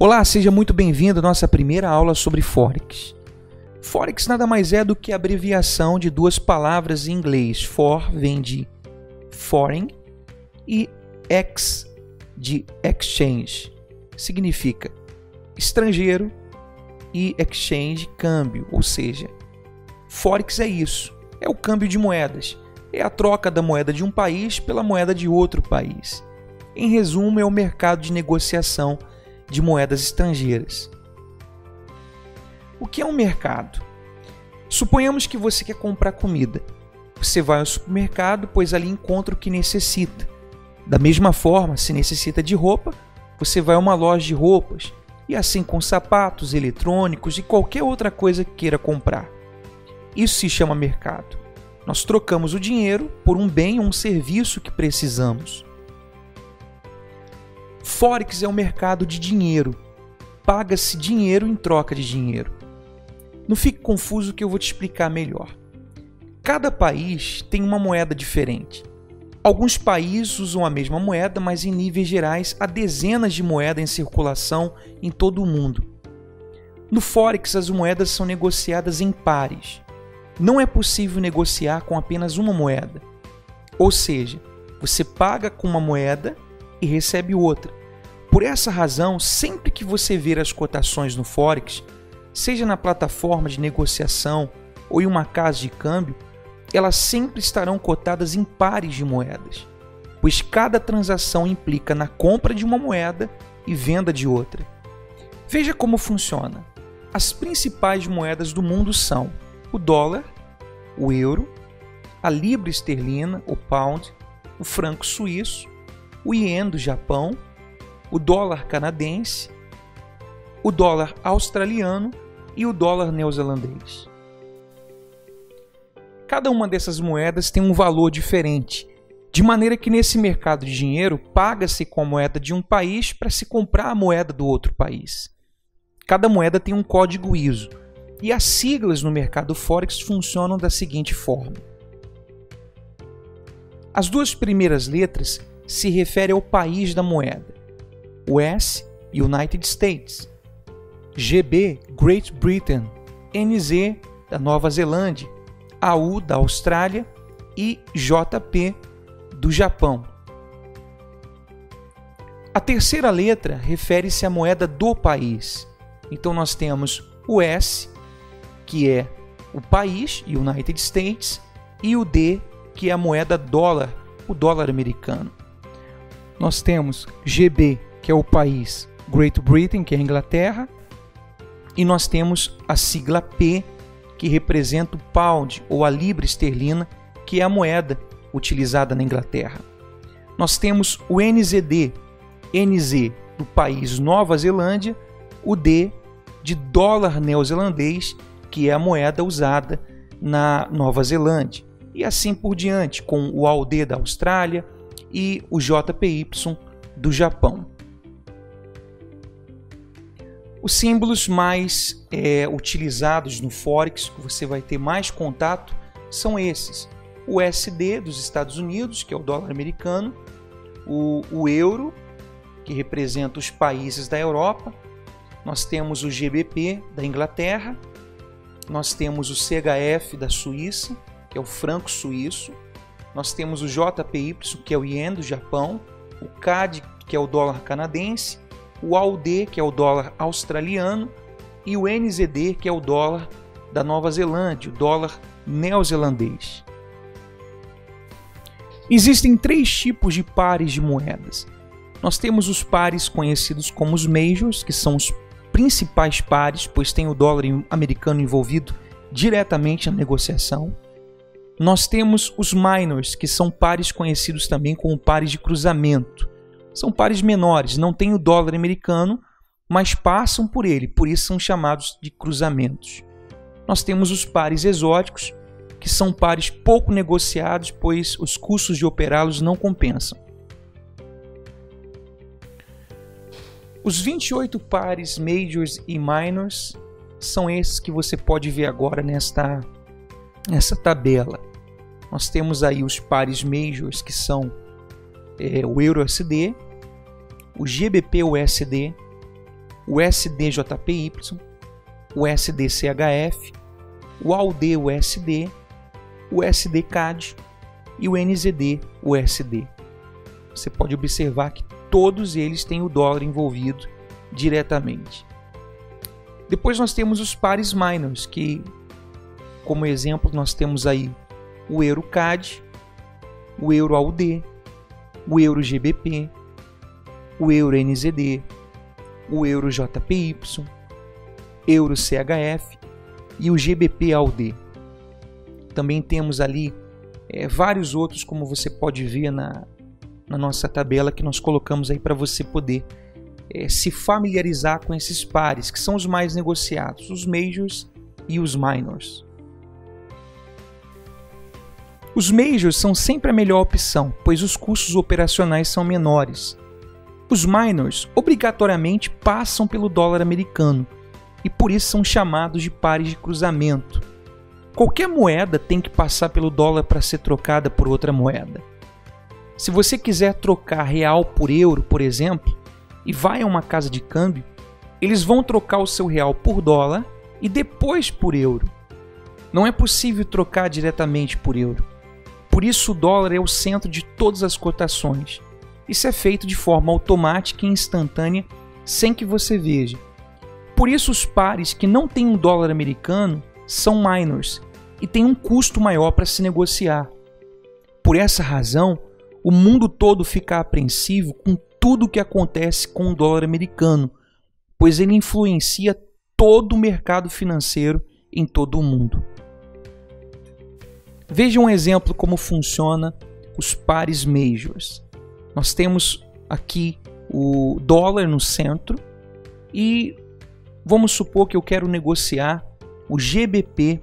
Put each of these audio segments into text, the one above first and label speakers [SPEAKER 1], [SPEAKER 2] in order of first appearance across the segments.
[SPEAKER 1] Olá, seja muito bem-vindo à nossa primeira aula sobre Forex. Forex nada mais é do que a abreviação de duas palavras em inglês. For vem de foreign e ex de exchange. Significa estrangeiro e exchange, câmbio, ou seja, Forex é isso, é o câmbio de moedas, é a troca da moeda de um país pela moeda de outro país. Em resumo, é o mercado de negociação de moedas estrangeiras. O que é um mercado? Suponhamos que você quer comprar comida. Você vai ao supermercado, pois ali encontra o que necessita. Da mesma forma, se necessita de roupa, você vai a uma loja de roupas, e assim com sapatos, eletrônicos e qualquer outra coisa que queira comprar. Isso se chama mercado. Nós trocamos o dinheiro por um bem ou um serviço que precisamos. Forex é um mercado de dinheiro. Paga-se dinheiro em troca de dinheiro. Não fique confuso que eu vou te explicar melhor. Cada país tem uma moeda diferente. Alguns países usam a mesma moeda, mas em níveis gerais há dezenas de moedas em circulação em todo o mundo. No Forex, as moedas são negociadas em pares. Não é possível negociar com apenas uma moeda. Ou seja, você paga com uma moeda e recebe outra. Por essa razão, sempre que você ver as cotações no Forex, seja na plataforma de negociação ou em uma casa de câmbio, elas sempre estarão cotadas em pares de moedas, pois cada transação implica na compra de uma moeda e venda de outra. Veja como funciona. As principais moedas do mundo são o dólar, o euro, a libra esterlina, o pound, o franco suíço, o iene do Japão, o dólar canadense, o dólar australiano e o dólar neozelandês. Cada uma dessas moedas tem um valor diferente, de maneira que nesse mercado de dinheiro paga-se com a moeda de um país para se comprar a moeda do outro país. Cada moeda tem um código ISO e as siglas no mercado Forex funcionam da seguinte forma. As duas primeiras letras se referem ao país da moeda. O S, United States. GB, Great Britain. NZ, da Nova Zelândia. AU, da Austrália. E JP, do Japão. A terceira letra refere-se à moeda do país. Então nós temos o S, que é o país, United States, e o D, que é a moeda dólar, o dólar americano. Nós temos GB, que é o país, Great Britain, que é a Inglaterra, e nós temos a sigla P, que representa o pound ou a libra esterlina, que é a moeda utilizada na Inglaterra. Nós temos o NZD, NZ do país Nova Zelândia, o D de dólar neozelandês, que é a moeda usada na Nova Zelândia, e assim por diante, com o AUD da Austrália e o JPY do Japão. Os símbolos mais utilizados no Forex, que você vai ter mais contato, são esses. O USD dos Estados Unidos, que é o dólar americano, o euro, que representa os países da Europa, nós temos o GBP da Inglaterra, nós temos o CHF da Suíça, que é o franco suíço, nós temos o JPY, que é o iene do Japão, o CAD, que é o dólar canadense, o AUD, que é o dólar australiano, e o NZD, que é o dólar da Nova Zelândia, o dólar neozelandês. Existem três tipos de pares de moedas. Nós temos os pares conhecidos como os majors, que são os principais pares, pois tem o dólar americano envolvido diretamente na negociação. Nós temos os minors, que são pares conhecidos também como pares de cruzamento. São pares menores, não têm o dólar americano, mas passam por ele, por isso são chamados de cruzamentos. Nós temos os pares exóticos, que são pares pouco negociados, pois os custos de operá-los não compensam. Os 28 pares majors e minors são esses que você pode ver agora nessa tabela. Nós temos aí os pares majors, que são o Euro-USD, o GBP-USD, o USD-JPY, o USD-CHF, o AUD-USD, o USD-CAD e o NZD-USD. Você pode observar que todos eles têm o dólar envolvido diretamente. Depois nós temos os pares minors, que, como exemplo, nós temos aí o Euro-CAD, o Euro-AUD, o Euro-GBP, o Euro-NZD, o Euro-JPY, Euro-CHF e o GBP-AUD. Também temos ali vários outros, como você pode ver na nossa tabela que nós colocamos aí para você poder se familiarizar com esses pares, que são os mais negociados, os majors e os minors. Os majors são sempre a melhor opção, pois os custos operacionais são menores. Os minors obrigatoriamente passam pelo dólar americano e por isso são chamados de pares de cruzamento. Qualquer moeda tem que passar pelo dólar para ser trocada por outra moeda. Se você quiser trocar real por euro, por exemplo, e vai a uma casa de câmbio, eles vão trocar o seu real por dólar e depois por euro. Não é possível trocar diretamente por euro. Por isso o dólar é o centro de todas as cotações. Isso é feito de forma automática e instantânea, sem que você veja. Por isso os pares que não têm um dólar americano são minors e têm um custo maior para se negociar. Por essa razão, o mundo todo fica apreensivo com tudo o que acontece com o dólar americano, pois ele influencia todo o mercado financeiro em todo o mundo. Veja um exemplo como funciona os pares majors. Nós temos aqui o dólar no centro e vamos supor que eu quero negociar o GBP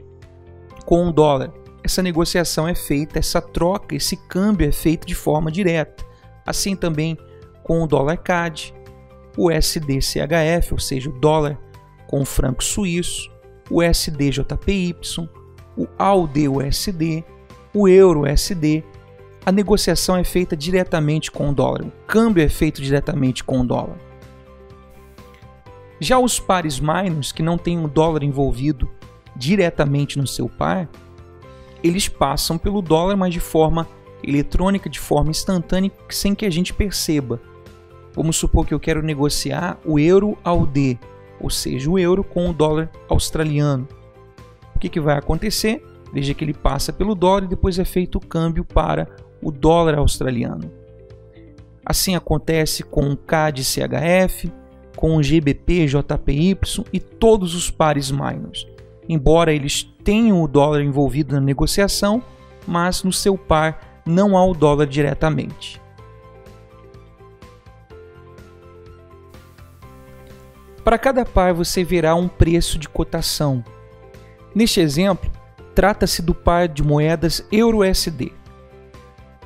[SPEAKER 1] com o dólar. Essa negociação é feita, essa troca, esse câmbio é feito de forma direta. Assim também com o dólar CAD, o USD-CHF, ou seja, o dólar com o franco suíço, o USD-JPY, o AUD-USD, o Euro-USD. A negociação é feita diretamente com o dólar, o câmbio é feito diretamente com o dólar. Já os pares minors, que não têm o dólar envolvido diretamente no seu par, eles passam pelo dólar, mas de forma eletrônica, de forma instantânea, sem que a gente perceba. Vamos supor que eu quero negociar o Euro-AUD, ou seja, o euro com o dólar australiano. O que vai acontecer? Veja que ele passa pelo dólar e depois é feito o câmbio para o dólar australiano. Assim acontece com o CAD-CHF, com o GBP-JPY e todos os pares minors. Embora eles tenham o dólar envolvido na negociação, mas no seu par não há o dólar diretamente. Para cada par você verá um preço de cotação. Neste exemplo, trata-se do par de moedas Euro-USD.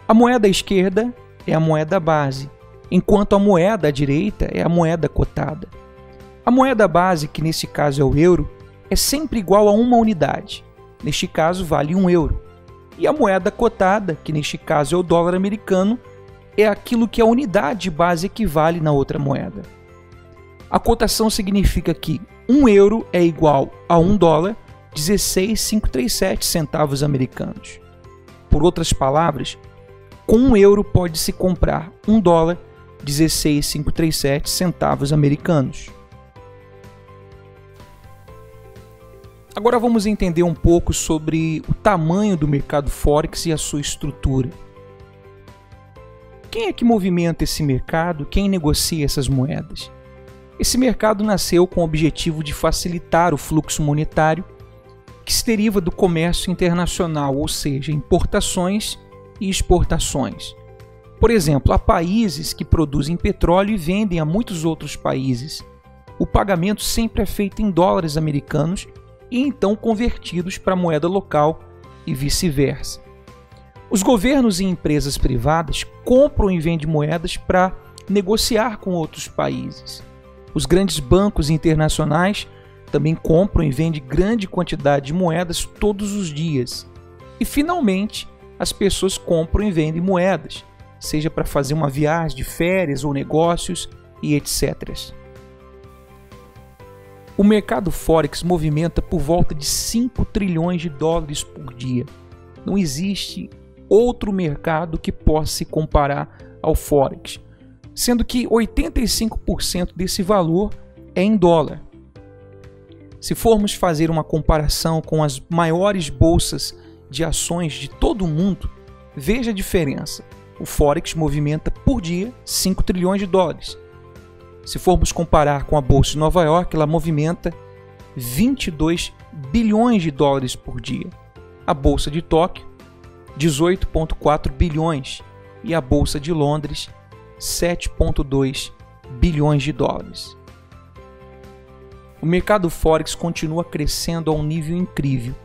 [SPEAKER 1] A moeda à esquerda é a moeda base, enquanto a moeda à direita é a moeda cotada. A moeda base, que nesse caso é o euro, é sempre igual a uma unidade. Neste caso, vale 1 euro. E a moeda cotada, que neste caso é o dólar americano, é aquilo que a unidade base equivale na outra moeda. A cotação significa que 1 euro é igual a 1 dólar, 16,537 centavos americanos. Por outras palavras, com 1 euro pode-se comprar 1 dólar, 16,537 centavos americanos. Agora vamos entender um pouco sobre o tamanho do mercado Forex e a sua estrutura. Quem é que movimenta esse mercado? Quem negocia essas moedas? Esse mercado nasceu com o objetivo de facilitar o fluxo monetário que se deriva do comércio internacional, ou seja, importações e exportações. Por exemplo, há países que produzem petróleo e vendem a muitos outros países. O pagamento sempre é feito em dólares americanos e então convertidos para a moeda local e vice-versa. Os governos e empresas privadas compram e vendem moedas para negociar com outros países. Os grandes bancos internacionais também compram e vendem grande quantidade de moedas todos os dias. E, finalmente, as pessoas compram e vendem moedas, seja para fazer uma viagem de férias ou negócios e etc. O mercado Forex movimenta por volta de 5 trilhões de dólares por dia. Não existe outro mercado que possa se comparar ao Forex, sendo que 85% desse valor é em dólar. Se formos fazer uma comparação com as maiores bolsas de ações de todo o mundo, veja a diferença. O Forex movimenta por dia 5 trilhões de dólares. Se formos comparar com a Bolsa de Nova York, ela movimenta 22 bilhões de dólares por dia. A Bolsa de Tóquio, 18,4 bilhões. E a Bolsa de Londres, 7,2 bilhões de dólares. O mercado Forex continua crescendo a um nível incrível.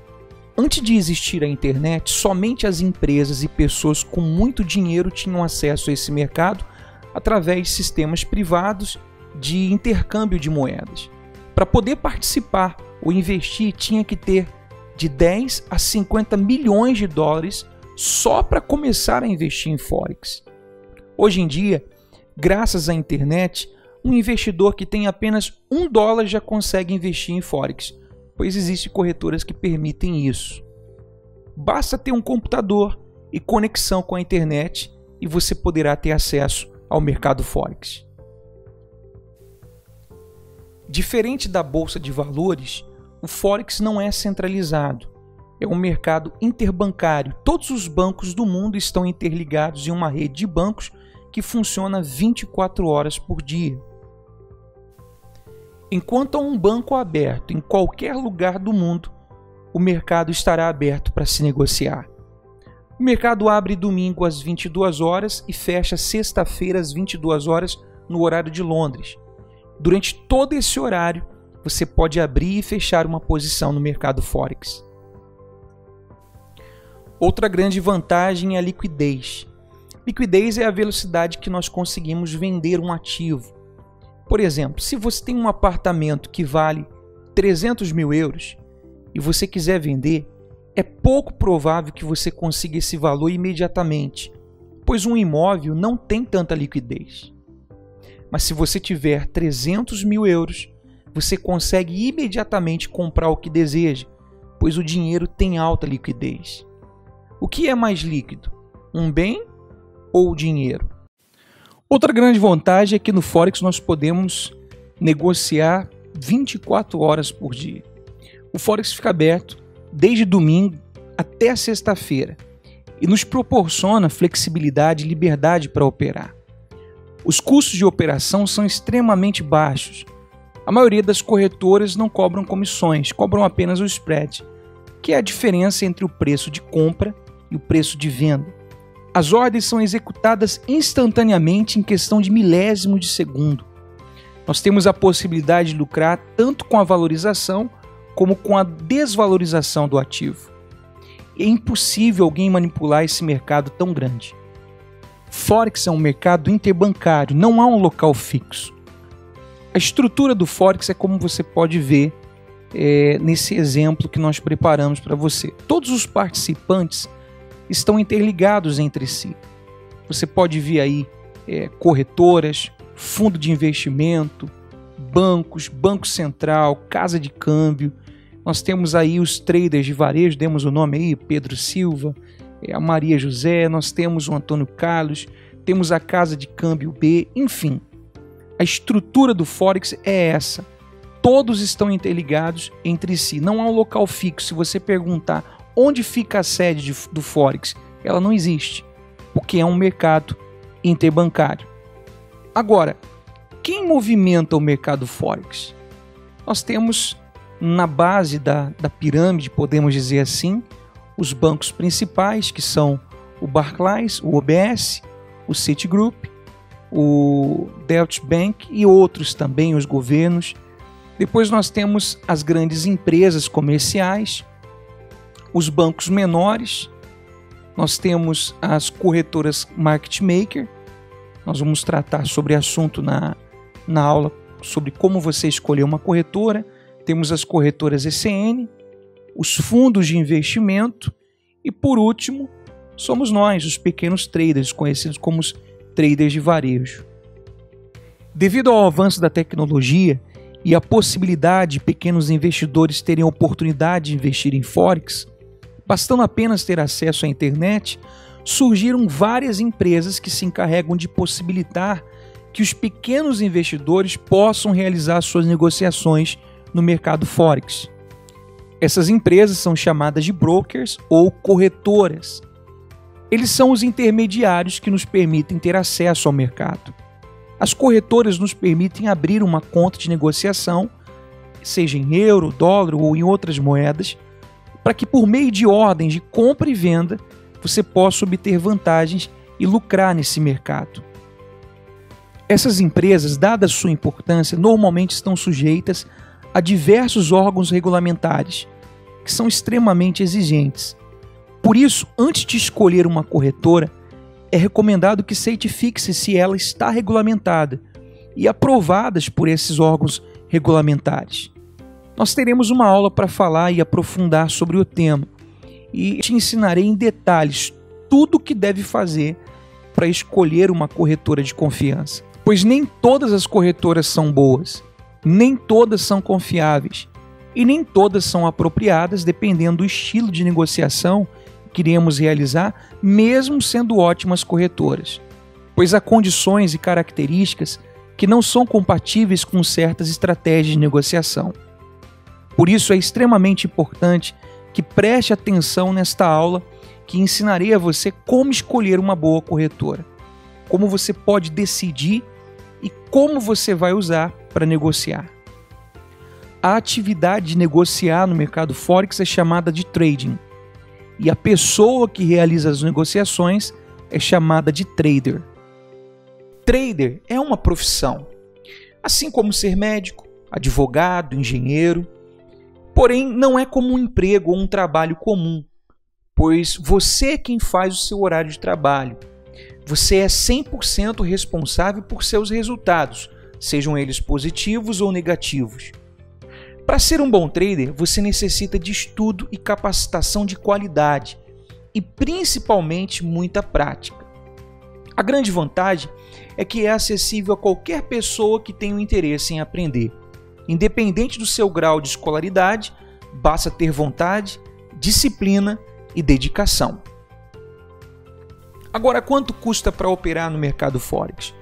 [SPEAKER 1] Antes de existir a internet, somente as empresas e pessoas com muito dinheiro tinham acesso a esse mercado através de sistemas privados de intercâmbio de moedas. Para poder participar ou investir, tinha que ter de 10 a 50 milhões de dólares só para começar a investir em Forex. Hoje em dia, graças à internet, um investidor que tem apenas $1 já consegue investir em Forex, pois existem corretoras que permitem isso. Basta ter um computador e conexão com a internet e você poderá ter acesso ao mercado Forex. Diferente da Bolsa de Valores, o Forex não é centralizado. É um mercado interbancário. Todos os bancos do mundo estão interligados em uma rede de bancos que funciona 24 horas por dia. Enquanto há um banco aberto em qualquer lugar do mundo, o mercado estará aberto para se negociar. O mercado abre domingo às 22 horas e fecha sexta-feira às 22 horas no horário de Londres. Durante todo esse horário, você pode abrir e fechar uma posição no mercado Forex. Outra grande vantagem é a liquidez. Liquidez é a velocidade que nós conseguimos vender um ativo. Por exemplo, se você tem um apartamento que vale 300 mil euros e você quiser vender, é pouco provável que você consiga esse valor imediatamente, pois um imóvel não tem tanta liquidez. Mas se você tiver 300 mil euros, você consegue imediatamente comprar o que deseja, pois o dinheiro tem alta liquidez. O que é mais líquido? Um bem ou o dinheiro? Outra grande vantagem é que no Forex nós podemos negociar 24 horas por dia. O Forex fica aberto desde domingo até sexta-feira e nos proporciona flexibilidade e liberdade para operar. Os custos de operação são extremamente baixos. A maioria das corretoras não cobram comissões, cobram apenas o spread, que é a diferença entre o preço de compra e o preço de venda. As ordens são executadas instantaneamente em questão de milésimo de segundo. Nós temos a possibilidade de lucrar tanto com a valorização como com a desvalorização do ativo. É impossível alguém manipular esse mercado tão grande. Forex é um mercado interbancário, não há um local fixo. A estrutura do Forex é como você pode ver nesse exemplo que nós preparamos para você. Todos os participantes estão interligados entre si. Você pode ver aí corretoras, fundo de investimento, bancos, Banco Central, casa de câmbio. Nós temos aí os traders de varejo, demos o nome aí, Pedro Silva, a Maria José, nós temos o Antônio Carlos, temos a casa de câmbio B, enfim. A estrutura do Forex é essa. Todos estão interligados entre si. Não há um local fixo. Se você perguntar onde fica a sede do Forex, ela não existe, porque é um mercado interbancário. Agora, quem movimenta o mercado Forex? Nós temos na base da pirâmide, podemos dizer assim, os bancos principais, que são o Barclays, o UBS, o Citigroup, o Deutsche Bank e outros também, os governos. Depois nós temos as grandes empresas comerciais, os bancos menores, nós temos as corretoras market maker. Nós vamos tratar sobre assunto na aula sobre como você escolher uma corretora. Temos as corretoras ECN, os fundos de investimento e, por último, somos nós, os pequenos traders, conhecidos como os traders de varejo. Devido ao avanço da tecnologia e a possibilidade de pequenos investidores terem a oportunidade de investir em Forex, bastando apenas ter acesso à internet, surgiram várias empresas que se encarregam de possibilitar que os pequenos investidores possam realizar suas negociações no mercado Forex. Essas empresas são chamadas de brokers ou corretoras. Eles são os intermediários que nos permitem ter acesso ao mercado. As corretoras nos permitem abrir uma conta de negociação, seja em euro, dólar ou em outras moedas, para que por meio de ordens de compra e venda você possa obter vantagens e lucrar nesse mercado. Essas empresas, dada a sua importância, normalmente estão sujeitas a diversos órgãos regulamentares, que são extremamente exigentes. Por isso, antes de escolher uma corretora, é recomendado que certifique-se se ela está regulamentada e aprovada por esses órgãos regulamentares. Nós teremos uma aula para falar e aprofundar sobre o tema e te ensinarei em detalhes tudo o que deve fazer para escolher uma corretora de confiança. Pois nem todas as corretoras são boas, nem todas são confiáveis e nem todas são apropriadas dependendo do estilo de negociação que iremos realizar, mesmo sendo ótimas corretoras, pois há condições e características que não são compatíveis com certas estratégias de negociação. Por isso é extremamente importante que preste atenção nesta aula que ensinarei a você como escolher uma boa corretora, como você pode decidir e como você vai usar para negociar. A atividade de negociar no mercado Forex é chamada de trading, e a pessoa que realiza as negociações é chamada de trader. Trader é uma profissão, assim como ser médico, advogado, engenheiro, porém não é como um emprego ou um trabalho comum, pois você é quem faz o seu horário de trabalho. Você é 100% responsável por seus resultados, sejam eles positivos ou negativos. Para ser um bom trader, você necessita de estudo e capacitação de qualidade e principalmente muita prática. A grande vantagem é que é acessível a qualquer pessoa que tenha um interesse em aprender. Independente do seu grau de escolaridade, basta ter vontade, disciplina e dedicação. Agora, quanto custa para operar no mercado Forex?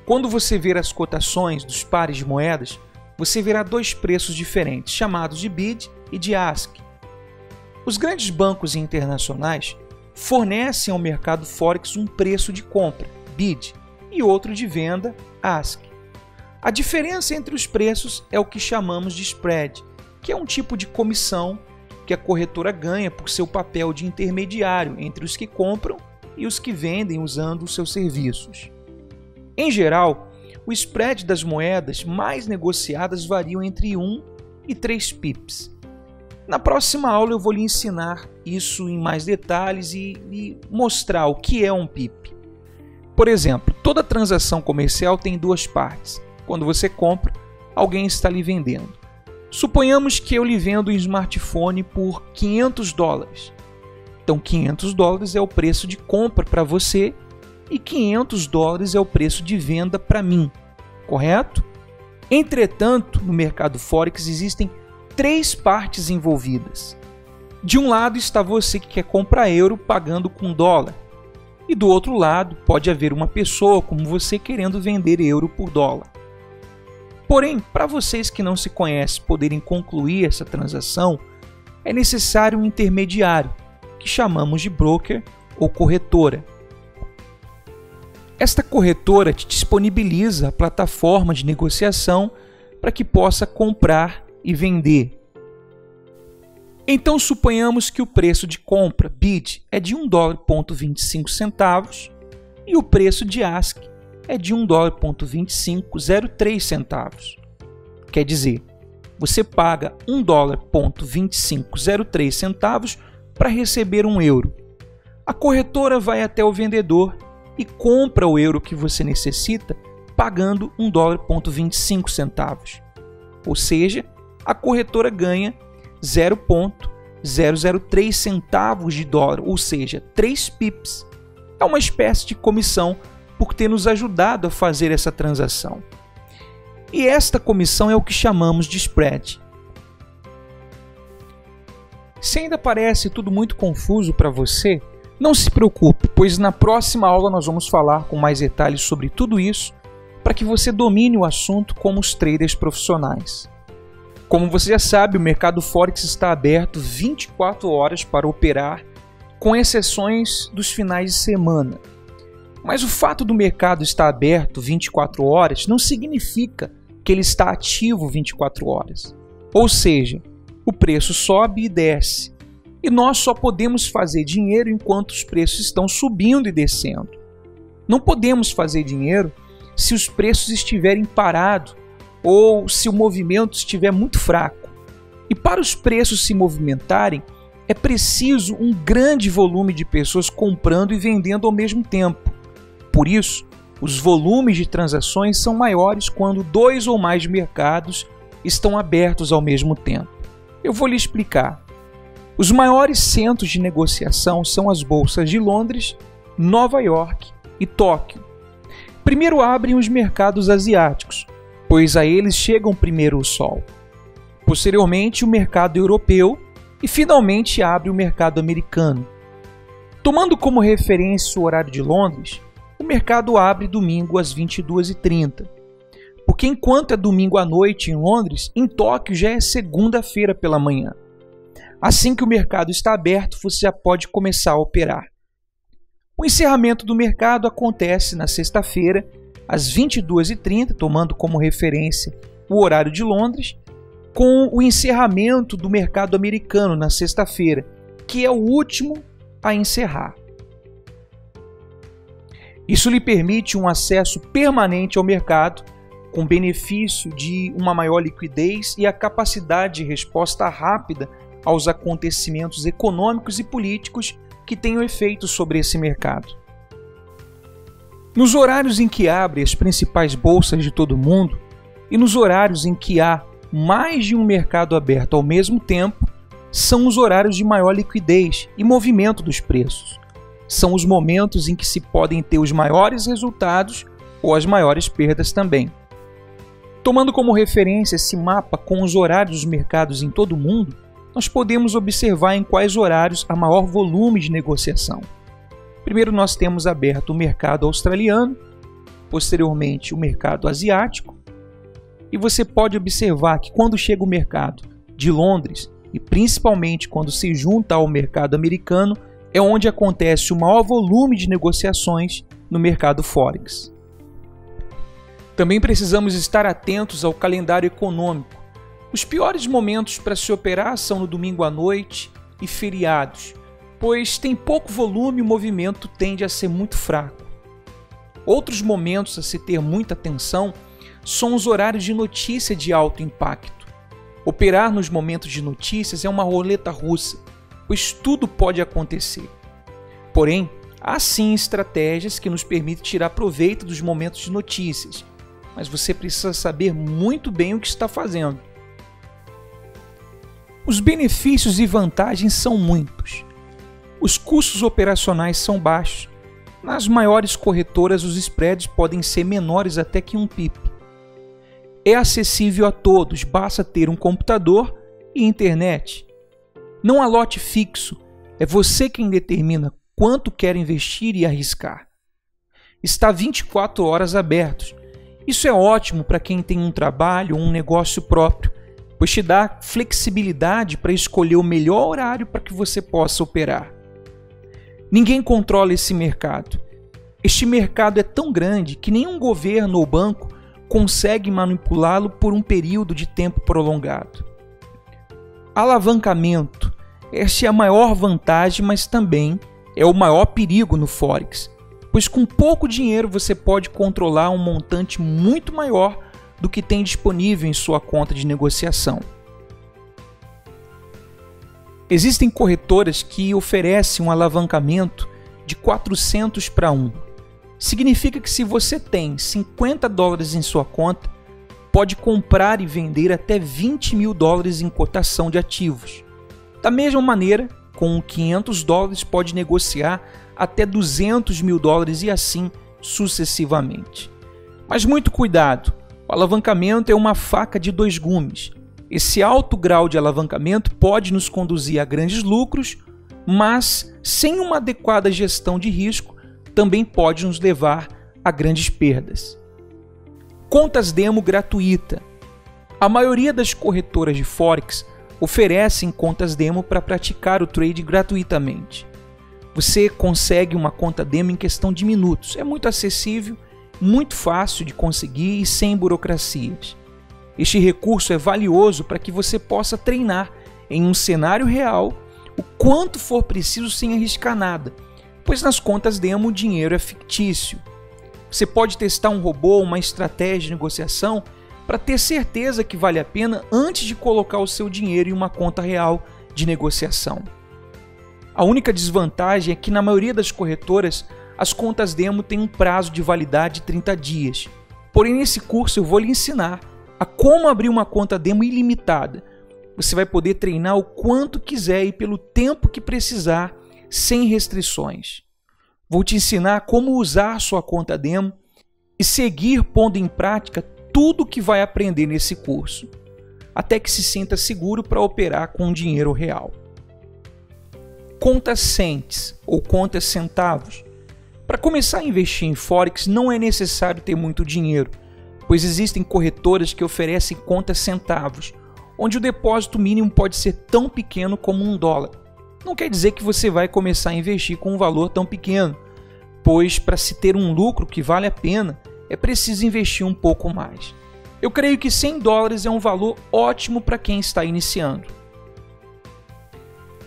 [SPEAKER 1] Quando você ver as cotações dos pares de moedas, você verá dois preços diferentes, chamados de bid e de ask. Os grandes bancos internacionais fornecem ao mercado Forex um preço de compra, bid, e outro de venda, ask. A diferença entre os preços é o que chamamos de spread, que é um tipo de comissão que a corretora ganha por seu papel de intermediário entre os que compram e os que vendem usando os seus serviços. Em geral, o spread das moedas mais negociadas variam entre 1 e 3 pips. Na próxima aula eu vou lhe ensinar isso em mais detalhes e mostrar o que é um pip. Por exemplo, toda transação comercial tem duas partes. Quando você compra, alguém está lhe vendendo. Suponhamos que eu lhe vendo um smartphone por $500. Então $500 é o preço de compra para você e $500 é o preço de venda para mim, correto? Entretanto, no mercado Forex existem 3 partes envolvidas. De um lado está você que quer comprar euro pagando com dólar, e do outro lado pode haver uma pessoa como você querendo vender euro por dólar. Porém, para vocês que não se conhecem poderem concluir essa transação, é necessário um intermediário, que chamamos de broker ou corretora. Esta corretora te disponibiliza a plataforma de negociação para que possa comprar e vender. Então suponhamos que o preço de compra, bid, é de $1,25 e o preço de ask é de $1,2503. Quer dizer, você paga $1,2503 para receber um euro. A corretora vai até o vendedor e compra o euro que você necessita pagando $1,25. Ou seja, a corretora ganha 0,003 centavos de dólar, ou seja, 3 pips. É uma espécie de comissão por ter nos ajudado a fazer essa transação. E esta comissão é o que chamamos de spread. Se ainda parece tudo muito confuso para você, não se preocupe, pois na próxima aula nós vamos falar com mais detalhes sobre tudo isso para que você domine o assunto como os traders profissionais. Como você já sabe, o mercado Forex está aberto 24 horas para operar, com exceções dos finais de semana. Mas o fato do mercado estar aberto 24 horas não significa que ele está ativo 24 horas. Ou seja, o preço sobe e desce. E nós só podemos fazer dinheiro enquanto os preços estão subindo e descendo. Não podemos fazer dinheiro se os preços estiverem parados ou se o movimento estiver muito fraco. E para os preços se movimentarem, é preciso um grande volume de pessoas comprando e vendendo ao mesmo tempo. Por isso, os volumes de transações são maiores quando 2 ou mais mercados estão abertos ao mesmo tempo. Eu vou lhe explicar. Os maiores centros de negociação são as bolsas de Londres, Nova York e Tóquio. Primeiro abrem os mercados asiáticos, pois a eles chegam primeiro o sol. Posteriormente, o mercado europeu e finalmente abre o mercado americano. Tomando como referência o horário de Londres, o mercado abre domingo às 22h30. Porque enquanto é domingo à noite em Londres, em Tóquio já é segunda-feira pela manhã. Assim que o mercado está aberto, você já pode começar a operar. O encerramento do mercado acontece na sexta-feira, às 22h30, tomando como referência o horário de Londres, com o encerramento do mercado americano na sexta-feira, que é o último a encerrar. Isso lhe permite um acesso permanente ao mercado, com benefício de uma maior liquidez e a capacidade de resposta rápida aos acontecimentos econômicos e políticos que tenham efeito sobre esse mercado. Nos horários em que abrem as principais bolsas de todo o mundo e nos horários em que há mais de um mercado aberto ao mesmo tempo, são os horários de maior liquidez e movimento dos preços. São os momentos em que se podem ter os maiores resultados ou as maiores perdas também. Tomando como referência esse mapa com os horários dos mercados em todo o mundo, nós podemos observar em quais horários há maior volume de negociação. Primeiro nós temos aberto o mercado australiano, posteriormente o mercado asiático, e você pode observar que quando chega o mercado de Londres, e principalmente quando se junta ao mercado americano, é onde acontece o maior volume de negociações no mercado Forex. Também precisamos estar atentos ao calendário econômico. Os piores momentos para se operar são no domingo à noite e feriados, pois tem pouco volume e o movimento tende a ser muito fraco. Outros momentos a se ter muita atenção são os horários de notícia de alto impacto. Operar nos momentos de notícias é uma roleta russa, pois tudo pode acontecer. Porém, há sim estratégias que nos permitem tirar proveito dos momentos de notícias, mas você precisa saber muito bem o que está fazendo. Os benefícios e vantagens são muitos. Os custos operacionais são baixos. Nas maiores corretoras, os spreads podem ser menores até que 1 pip. É acessível a todos, basta ter um computador e internet. Não há lote fixo, é você quem determina quanto quer investir e arriscar. Está 24 horas abertos. Isso é ótimo para quem tem um trabalho ou um negócio próprio, pois te dá flexibilidade para escolher o melhor horário para que você possa operar. Ninguém controla esse mercado. Este mercado é tão grande que nenhum governo ou banco consegue manipulá-lo por um período de tempo prolongado. Alavancamento. Esta é a maior vantagem, mas também é o maior perigo no Forex, pois com pouco dinheiro você pode controlar um montante muito maior do que tem disponível em sua conta de negociação. Existem corretoras que oferecem um alavancamento de 400 para 1. Significa que se você tem $50 em sua conta, pode comprar e vender até $20.000 em cotação de ativos. Da mesma maneira, com $500 pode negociar até $200.000 e assim sucessivamente. Mas muito cuidado! O alavancamento é uma faca de dois gumes. Esse alto grau de alavancamento pode nos conduzir a grandes lucros, mas sem uma adequada gestão de risco também pode nos levar a grandes perdas. Contas demo gratuita. A maioria das corretoras de Forex oferecem contas demo para praticar o trade gratuitamente. Você consegue uma conta demo em questão de minutos. É muito acessível, muito fácil de conseguir e sem burocracias. Este recurso é valioso para que você possa treinar em um cenário real o quanto for preciso sem arriscar nada, pois nas contas demo o dinheiro é fictício. Você pode testar um robô ou uma estratégia de negociação para ter certeza que vale a pena antes de colocar o seu dinheiro em uma conta real de negociação. A única desvantagem é que na maioria das corretoras as contas demo têm um prazo de validade de 30 dias. Porém, nesse curso eu vou lhe ensinar a como abrir uma conta demo ilimitada. Você vai poder treinar o quanto quiser e pelo tempo que precisar, sem restrições. Vou te ensinar como usar sua conta demo e seguir pondo em prática tudo o que vai aprender nesse curso, até que se sinta seguro para operar com dinheiro real. Contas cents ou contas centavos. Para começar a investir em Forex não é necessário ter muito dinheiro, pois existem corretoras que oferecem contas centavos, onde o depósito mínimo pode ser tão pequeno como $1. Não quer dizer que você vai começar a investir com um valor tão pequeno, pois para se ter um lucro que vale a pena, é preciso investir um pouco mais. Eu creio que $100 é um valor ótimo para quem está iniciando.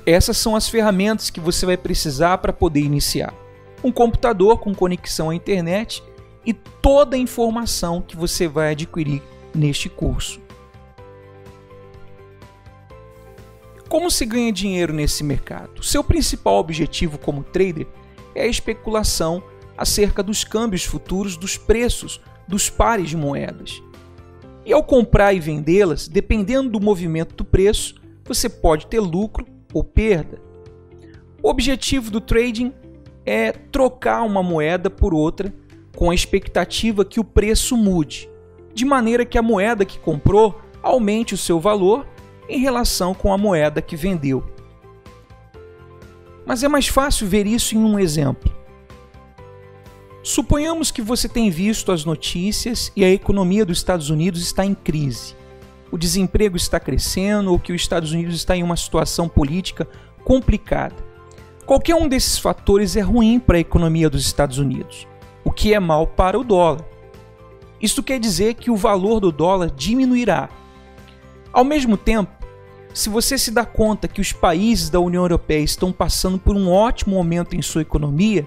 [SPEAKER 1] Essas são as ferramentas que você vai precisar para poder iniciar. Um computador com conexão à internet e toda a informação que você vai adquirir neste curso. Como se ganha dinheiro nesse mercado? Seu principal objetivo como trader é a especulação acerca dos câmbios futuros dos preços dos pares de moedas. E ao comprar e vendê-las, dependendo do movimento do preço, você pode ter lucro ou perda. O objetivo do trading é trocar uma moeda por outra com a expectativa que o preço mude, de maneira que a moeda que comprou aumente o seu valor em relação com a moeda que vendeu. Mas é mais fácil ver isso em um exemplo. Suponhamos que você tem visto as notícias e a economia dos Estados Unidos está em crise. O desemprego está crescendo ou que os Estados Unidos está em uma situação política complicada. Qualquer um desses fatores é ruim para a economia dos Estados Unidos, o que é mal para o dólar. Isto quer dizer que o valor do dólar diminuirá. Ao mesmo tempo, se você se dá conta que os países da União Europeia estão passando por um ótimo momento em sua economia,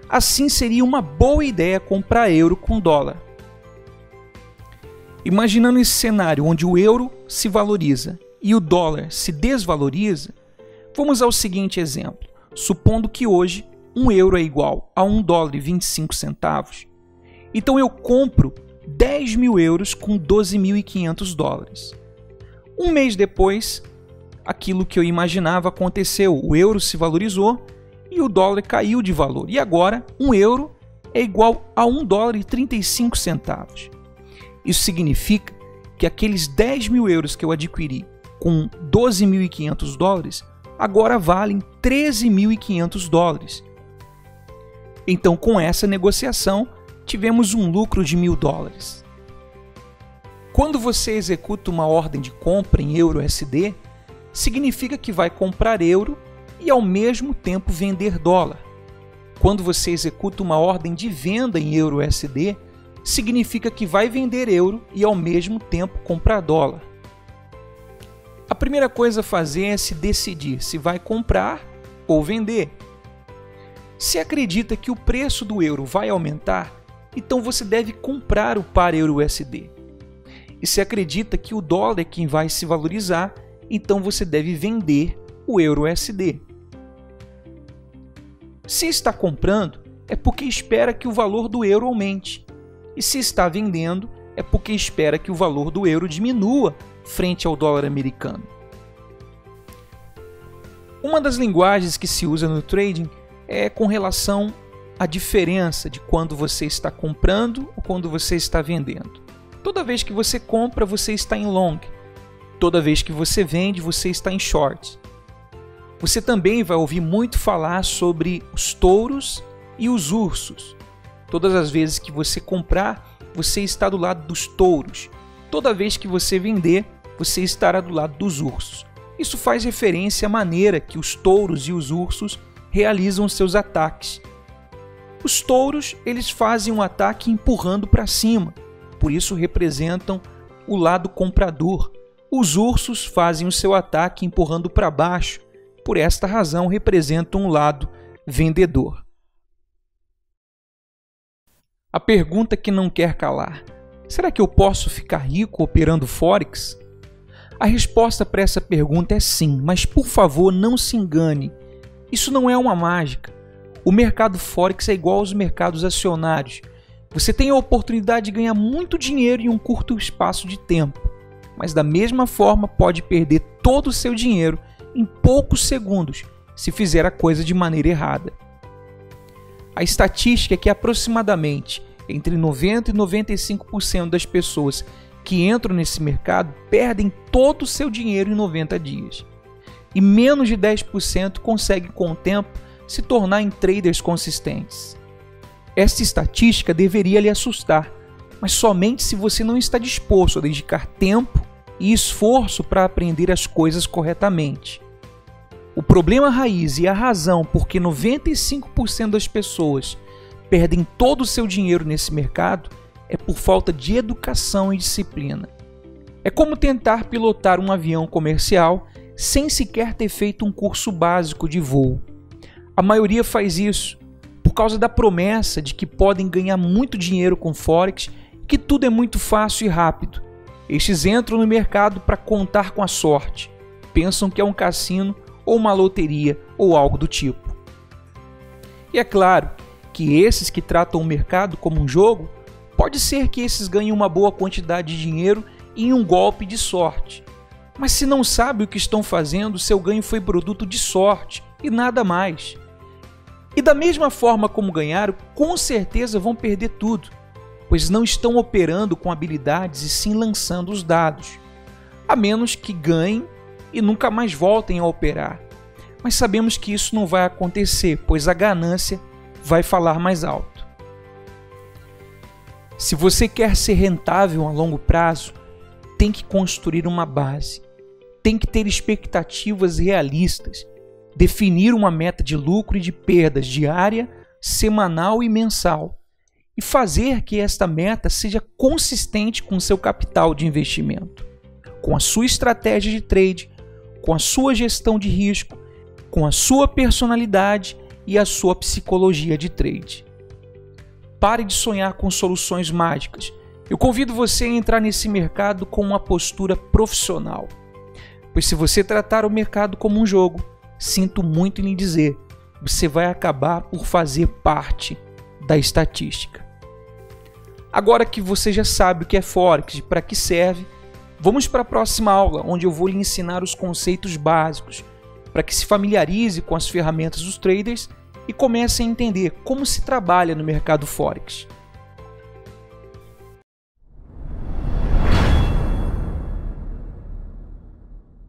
[SPEAKER 1] assim seria uma boa ideia comprar euro com dólar. Imaginando esse cenário onde o euro se valoriza e o dólar se desvaloriza, vamos ao seguinte exemplo. Supondo que hoje um euro é igual a $1,25, então eu compro 10 mil euros com $12.500. Um mês depois, aquilo que eu imaginava aconteceu. O euro se valorizou e o dólar caiu de valor. E agora, um euro é igual a $1,35. Isso significa que aqueles 10 mil euros que eu adquiri com $12.500 agora valem $13.500. Então, com essa negociação, tivemos um lucro de $1.000. Quando você executa uma ordem de compra em euro-USD, significa que vai comprar euro e ao mesmo tempo vender dólar. Quando você executa uma ordem de venda em euro-USD, significa que vai vender euro e ao mesmo tempo comprar dólar. A primeira coisa a fazer é se decidir se vai comprar ou vender. Se acredita que o preço do euro vai aumentar, então você deve comprar o par euro-USD. E se acredita que o dólar é quem vai se valorizar, então você deve vender o euro-USD. Se está comprando, é porque espera que o valor do euro aumente. E se está vendendo, é porque espera que o valor do euro diminua frente ao dólar americano. Uma das linguagens que se usa no trading é com relação à diferença de quando você está comprando ou quando você está vendendo. Toda vez que você compra, você está em long. Toda vez que você vende, você está em short. Você também vai ouvir muito falar sobre os touros e os ursos. Todas as vezes que você comprar, você está do lado dos touros. Toda vez que você vender, você estará do lado dos ursos. Isso faz referência à maneira que os touros e os ursos realizam seus ataques. Os touros, eles fazem um ataque empurrando para cima, por isso representam o lado comprador. Os ursos fazem o seu ataque empurrando para baixo, por esta razão representam um lado vendedor. A pergunta que não quer calar: será que eu posso ficar rico operando Forex? A resposta para essa pergunta é sim, mas por favor não se engane. Isso não é uma mágica. O mercado Forex é igual aos mercados acionários. Você tem a oportunidade de ganhar muito dinheiro em um curto espaço de tempo, mas da mesma forma pode perder todo o seu dinheiro em poucos segundos se fizer a coisa de maneira errada. A estatística é que aproximadamente entre 90% e 95% das pessoas que entram nesse mercado perdem todo o seu dinheiro em 90 dias. E menos de 10% conseguem com o tempo se tornar em traders consistentes. Esta estatística deveria lhe assustar, mas somente se você não está disposto a dedicar tempo e esforço para aprender as coisas corretamente. O problema raiz e a razão por que 95% das pessoas perdem todo o seu dinheiro nesse mercado é por falta de educação e disciplina. É como tentar pilotar um avião comercial sem sequer ter feito um curso básico de voo. A maioria faz isso por causa da promessa de que podem ganhar muito dinheiro com Forex e que tudo é muito fácil e rápido. Estes entram no mercado para contar com a sorte. Pensam que é um cassino ou uma loteria ou algo do tipo. E é claro que esses que tratam o mercado como um jogo, pode ser que esses ganhem uma boa quantidade de dinheiro em um golpe de sorte. Mas se não sabe o que estão fazendo, seu ganho foi produto de sorte e nada mais. E da mesma forma como ganharam, com certeza vão perder tudo, pois não estão operando com habilidades e sim lançando os dados, a menos que ganhem e nunca mais voltem a operar. Mas sabemos que isso não vai acontecer, pois a ganância vai falar mais alto. Se você quer ser rentável a longo prazo, tem que construir uma base, tem que ter expectativas realistas, definir uma meta de lucro e de perdas diária, semanal e mensal, e fazer que esta meta seja consistente com seu capital de investimento, com a sua estratégia de trade, com a sua gestão de risco, com a sua personalidade e a sua psicologia de trade. Pare de sonhar com soluções mágicas. Eu convido você a entrar nesse mercado com uma postura profissional, pois se você tratar o mercado como um jogo, sinto muito em lhe dizer, você vai acabar por fazer parte da estatística. Agora que você já sabe o que é Forex e para que serve, vamos para a próxima aula, onde eu vou lhe ensinar os conceitos básicos, para que se familiarize com as ferramentas dos traders e comece a entender como se trabalha no mercado Forex.